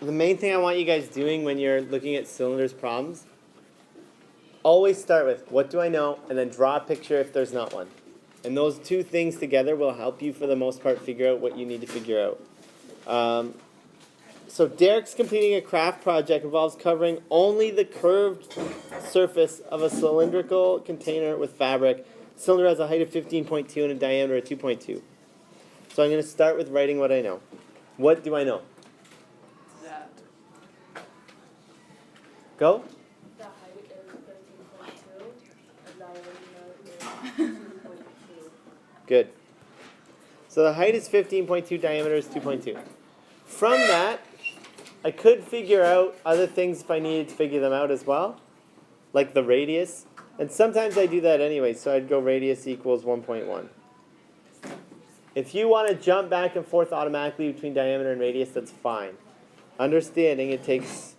the main thing I want you guys doing when you're looking at cylinders problems, always start with what do I know, and then draw a picture if there's not one. And those two things together will help you, for the most part, figure out what you need to figure out. So Derek's completing a craft project involves covering only the curved surface of a cylindrical container with fabric. The cylinder has a height of 15.2 and a diameter of 2.2. So I'm going to start with writing what I know. What do I know? That. Go. The height is 15.2, and diameter is 2.2. Good. So the height is 15.2, diameter is 2.2. From that, I could figure out other things if I needed to figure them out as well, like the radius. And sometimes I do that anyway, so I'd go radius equals 1.1. If you want to jump back and forth automatically between diameter and radius, that's fine. Understanding it takes,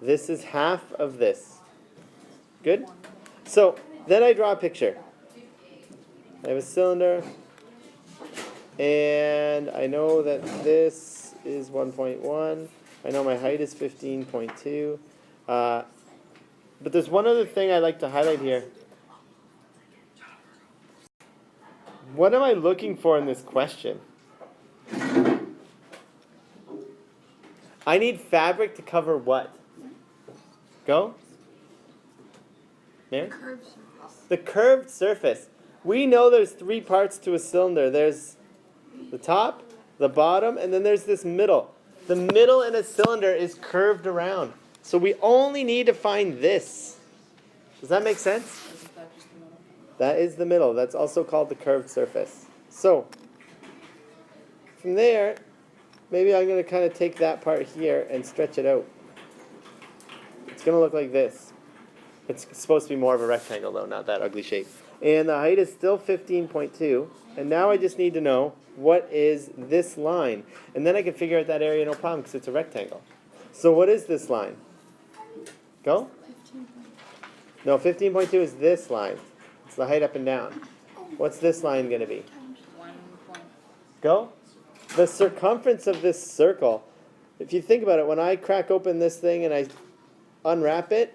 this is half of this. Good? So then I draw a picture. I have a cylinder, and I know that this is 1.1. I know my height is 15.2. But there's one other thing I'd like to highlight here. What am I looking for in this question? I need fabric to cover what? Go? Mary? Curved surface. The curved surface. We know there's three parts to a cylinder. There's the top, the bottom, and then there's this middle. The middle in a cylinder is curved around. So we only need to find this. Does that make sense? Isn't that just the middle? That is the middle. That's also called the curved surface. So, from there, maybe I'm going to kind of take that part here and stretch it out. It's going to look like this. It's supposed to be more of a rectangle, though, not that ugly shape. And the height is still 15.2. And now I just need to know what is this line. And then I can figure out that area no problem because it's a rectangle. So what is this line? Go? 15. No, 15.2 is this line. It's the height up and down. What's this line going to be? 1 point. Go? The circumference of this circle. If you think about it, when I crack open this thing and I unwrap it,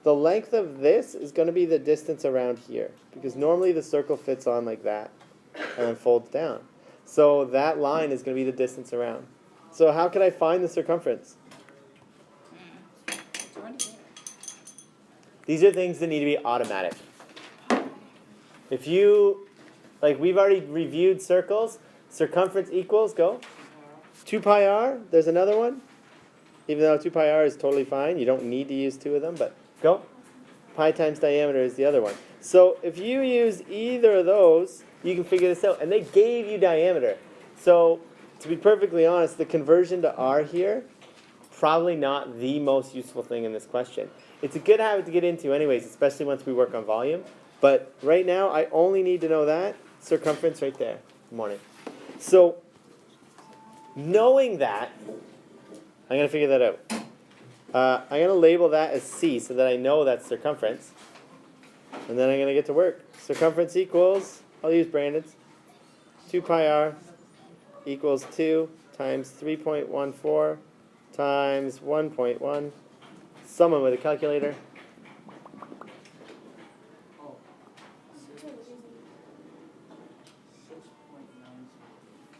the length of this is going to be the distance around here. Because normally the circle fits on like that and then folds down. So that line is going to be the distance around. So how can I find the circumference? It's already there. These are things that need to be automatic. If you, like we've already reviewed circles, circumference equals, go, 2 pi r, there's another one. Even though 2 pi r is totally fine, you don't need to use two of them, but go. Pi times diameter is the other one. So if you use either of those, you can figure this out. And they gave you diameter. So to be perfectly honest, the conversion to r here, probably not the most useful thing in this question. It's a good habit to get into anyways, especially once we work on volume. But right now, I only need to know that circumference right there. Good morning. So knowing that, I'm going to figure that out. I'm going to label that as C so that I know that's circumference. And then I'm going to get to work. Circumference equals, I'll use Brandon's, 2 pi r equals 2 times 3.14 times 1.1. Someone with a calculator.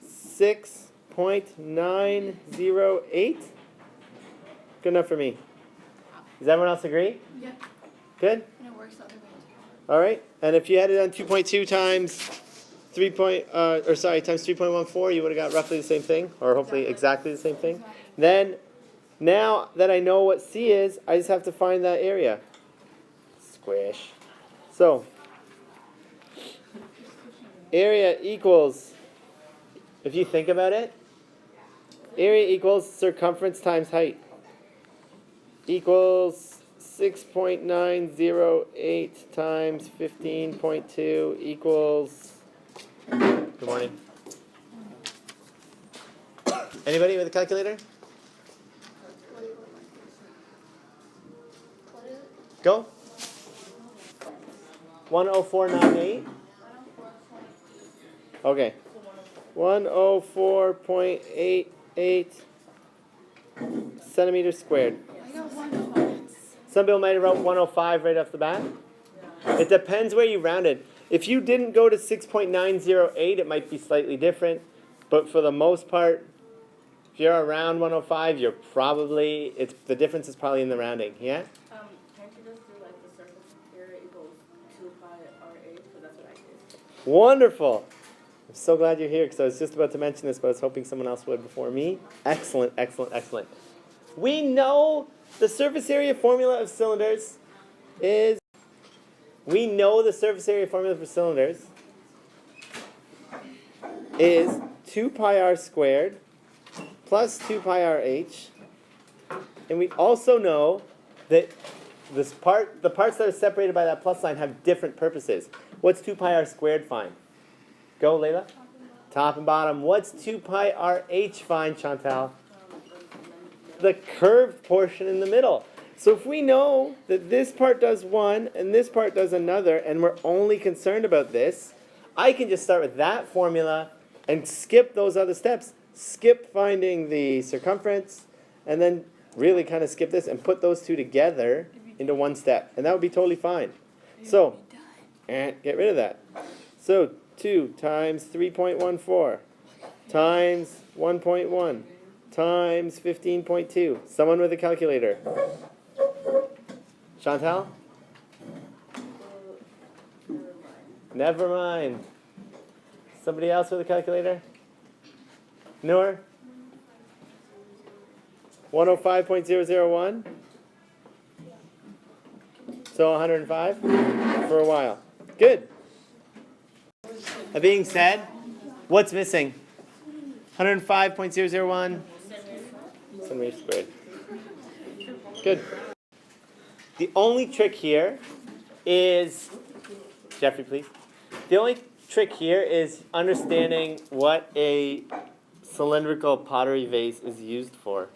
6.908. Good enough for me. Does everyone else agree? Yeah. Good? And it works the other way too. All right. And if you had it on 2.2 times 3.14, you would have got roughly the same thing, or hopefully exactly the same thing. Then, now that I know what C is, I just have to find that area. Squish. So, area equals, if you think about it, area equals circumference times height. Equals 6.908 times 15.2 equals, good morning. Anybody with a calculator? Go. 104.98. Okay. 104.88 centimeters squared. I got 105. Some people might have wrote 105 right off the bat. It depends where you rounded. If you didn't go to 6.908, it might be slightly different. But for the most part, if you're around 105, you're probably, the difference is probably in the rounding. Yeah? Can't you just do like the surface area equals 2 pi r8? Because that's what I did. Wonderful. I'm so glad you're here because I was just about to mention this, but I was hoping someone else would before me. Excellent, excellent, excellent. We know the surface area formula of cylinders is, we know the surface area formula for cylinders is 2 pi r squared plus 2 pi r h. And we also know that the parts that are separated by that plus sign have different purposes. What's 2 pi r squared find? Go, Layla. Top and bottom. What's 2 pi r h find, Chantal? The curved portion in the middle. So if we know that this part does one and this part does another, and we're only concerned about this, I can just start with that formula and skip those other steps. Skip finding the circumference, and then really kind of skip this and put those two together into one step. And that would be totally fine. So, get rid of that. So 2 times 3.14 times 1.1 times 15.2. Someone with a calculator. Chantal? Never mind. Somebody else with a calculator? Noor? 105.001? So 105 for a while. Good. That being said, what's missing? 105.001 centimeters squared. Good. The only trick here is, Jeffrey, please. The only trick here is understanding what a cylindrical pottery vase is used for.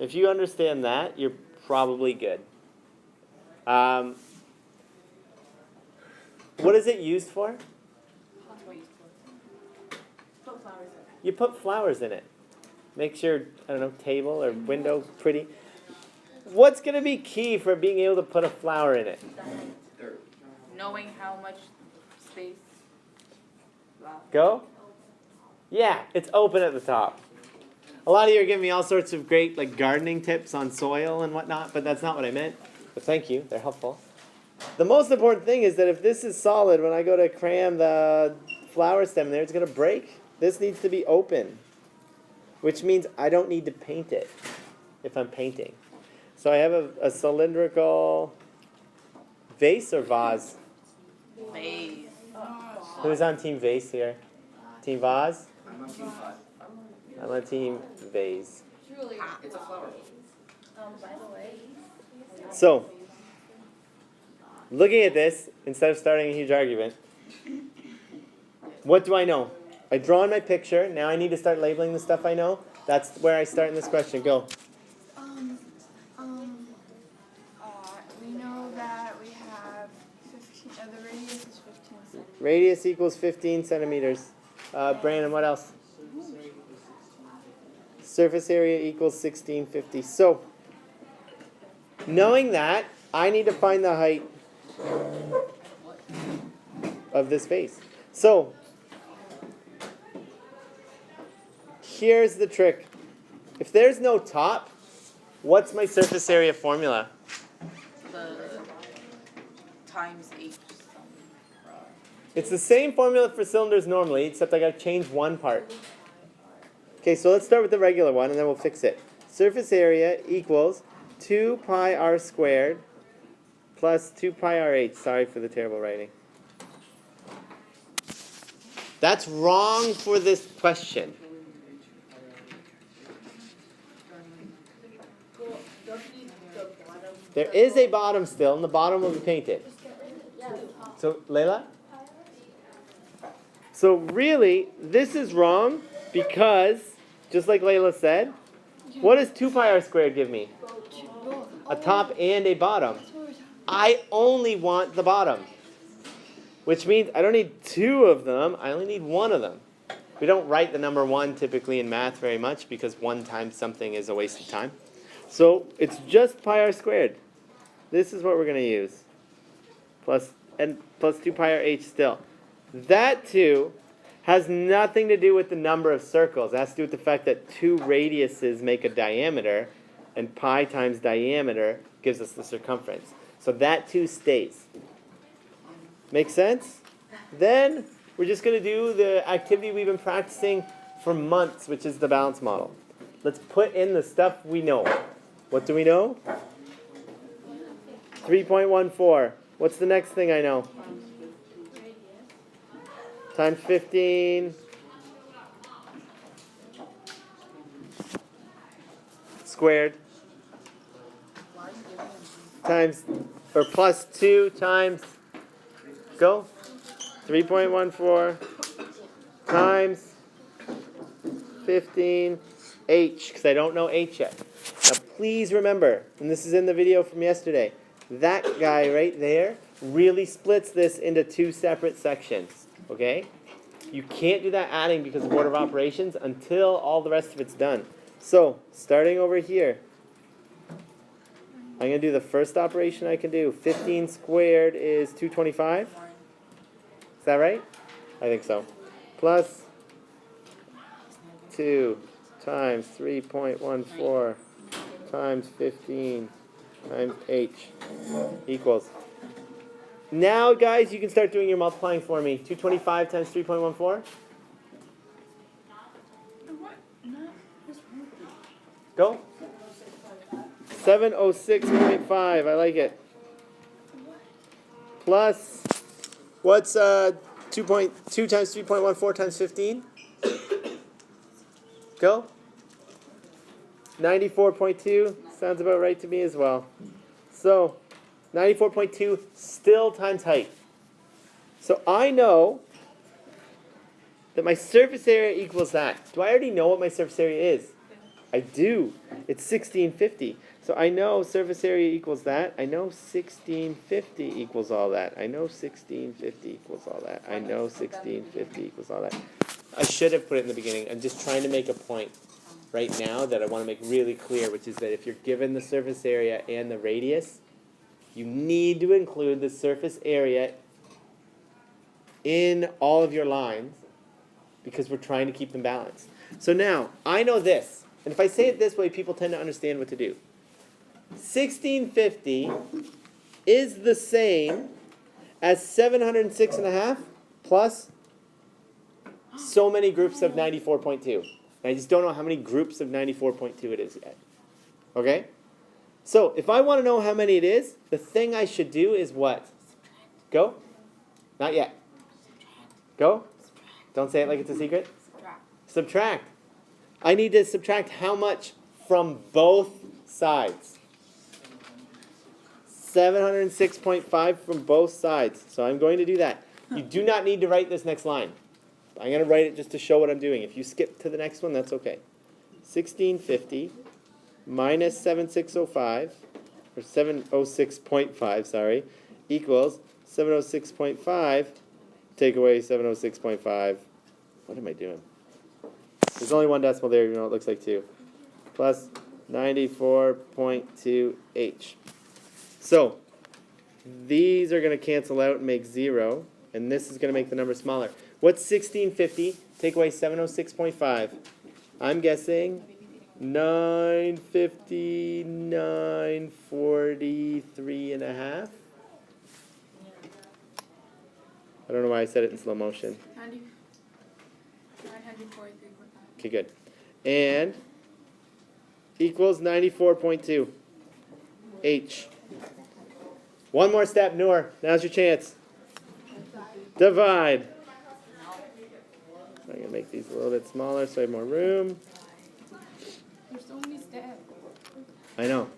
If you understand that, you're probably good. What is it used for? Put flowers in it. You put flowers in it. Makes your, I don't know, table or window pretty. What's going to be key for being able to put a flower in it? Knowing how much space. Wow. Go? Yeah, it's open at the top. A lot of you are giving me all sorts of great like gardening tips on soil and whatnot, but that's not what I meant. But thank you, they're helpful. The most important thing is that if this is solid, when I go to cram the flower stem there, it's going to break. This needs to be open, which means I don't need to paint it if I'm painting. So I have a cylindrical vase or vase? Vase. Who's on team vase here? Team vase? I'm on team 5. I'm on team vase. It's a flower. By the way, So, looking at this, instead of starting a huge argument, what do I know? I draw in my picture. Now I need to start labeling the stuff I know. That's where I start in this question. Go. We know that we have 15, the radius is 15 centimeters. Radius equals 15 centimeters. Brandon, what else? Surface area equals 1650. So, knowing that, I need to find the height of this vase. So, here's the trick. If there's no top, what's my surface area formula? The times H. It's the same formula for cylinders normally, except I got to change one part. Okay, so let's start with the regular one, and then we'll fix it. Surface area equals 2 pi r squared plus 2 pi r h. Sorry for the terrible writing. That's wrong for this question. There is a bottom still, and the bottom will be painted. So, Layla? So really, this is wrong because, just like Layla said, what does 2 pi r squared give me? A top and a bottom. I only want the bottom. Which means I don't need two of them, I only need one of them. We don't write the number 1 typically in math very much because 1 times something is a waste of time. So it's just pi r squared. This is what we're going to use. Plus 2 pi r h still. That 2 has nothing to do with the number of circles. It has to do with the fact that 2 radiuses make a diameter, and pi times diameter gives us the circumference. So that 2 stays. Make sense? Then we're just going to do the activity we've been practicing for months, which is the balance model. Let's put in the stuff we know. What do we know? 3.14. What's the next thing I know? Times 15. Squared. Times, or plus 2 times, go. 3.14 times 15 h, because I don't know h yet. Now please remember, and this is in the video from yesterday, that guy right there really splits this into 2 separate sections, okay? You can't do that adding because of order of operations until all the rest of it's done. So, starting over here, I'm going to do the first operation I can do. 15 squared is 225. Is that right? I think so. Plus 2 times 3.14 times 15 times h equals. Now, guys, you can start doing your multiplying for me. 225 times 3.14. Go. 706.5. I like it. Plus, what's 2.2 times 3.14 times 15? Go. 94.2. Sounds about right to me as well. So, 94.2 still times height. So I know that my surface area equals that. Do I already know what my surface area is? I do. It's 1650. So I know surface area equals that. I know 1650 equals all that. I know 1650 equals all that. I know 1650 equals all that. I should have put it in the beginning. I'm just trying to make a point right now that I want to make really clear, which is that if you're given the surface area and the radius, you need to include the surface area in all of your lines because we're trying to keep them balanced. So now, I know this. And if I say it this way, people tend to understand what to do. 1650 is the same as 706.5 plus so many groups of 94.2. I just don't know how many groups of 94.2 it is yet. Okay? So, if I want to know how many it is, the thing I should do is what? Go? Not yet. Go? Don't say it like it's a secret. Subtract. I need to subtract how much from both sides? 706.5 from both sides. So I'm going to do that. You do not need to write this next line. I'm going to write it just to show what I'm doing. If you skip to the next one, that's okay. 1650 minus 7605, or 706.5, sorry, equals 706.5, take away 706.5. What am I doing? There's only one decimal there, even though it looks like 2. Plus 94.2h. So, these are going to cancel out and make 0, and this is going to make the number smaller. What's 1650? Take away 706.5. I'm guessing 950, 943 and a half. I don't know why I said it in slow motion. 943.5. Okay, good. And equals 94.2. H. One more step, Noor. Now's your chance. Divide. I'm going to make these a little bit smaller so I have more room. There's so many steps. I know.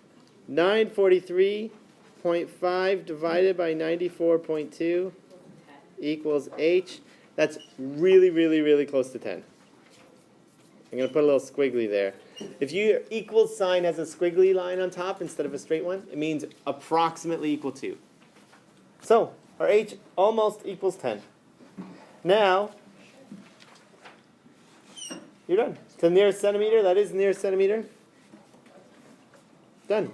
943.5 divided by 94.2 equals H. That's really, really, really close to 10. I'm going to put a little squiggly there. If your equal sign has a squiggly line on top instead of a straight one, it means approximately equal to. So, our H almost equals 10. Now, You're done. To the nearest centimeter, that is the nearest centimeter. Done.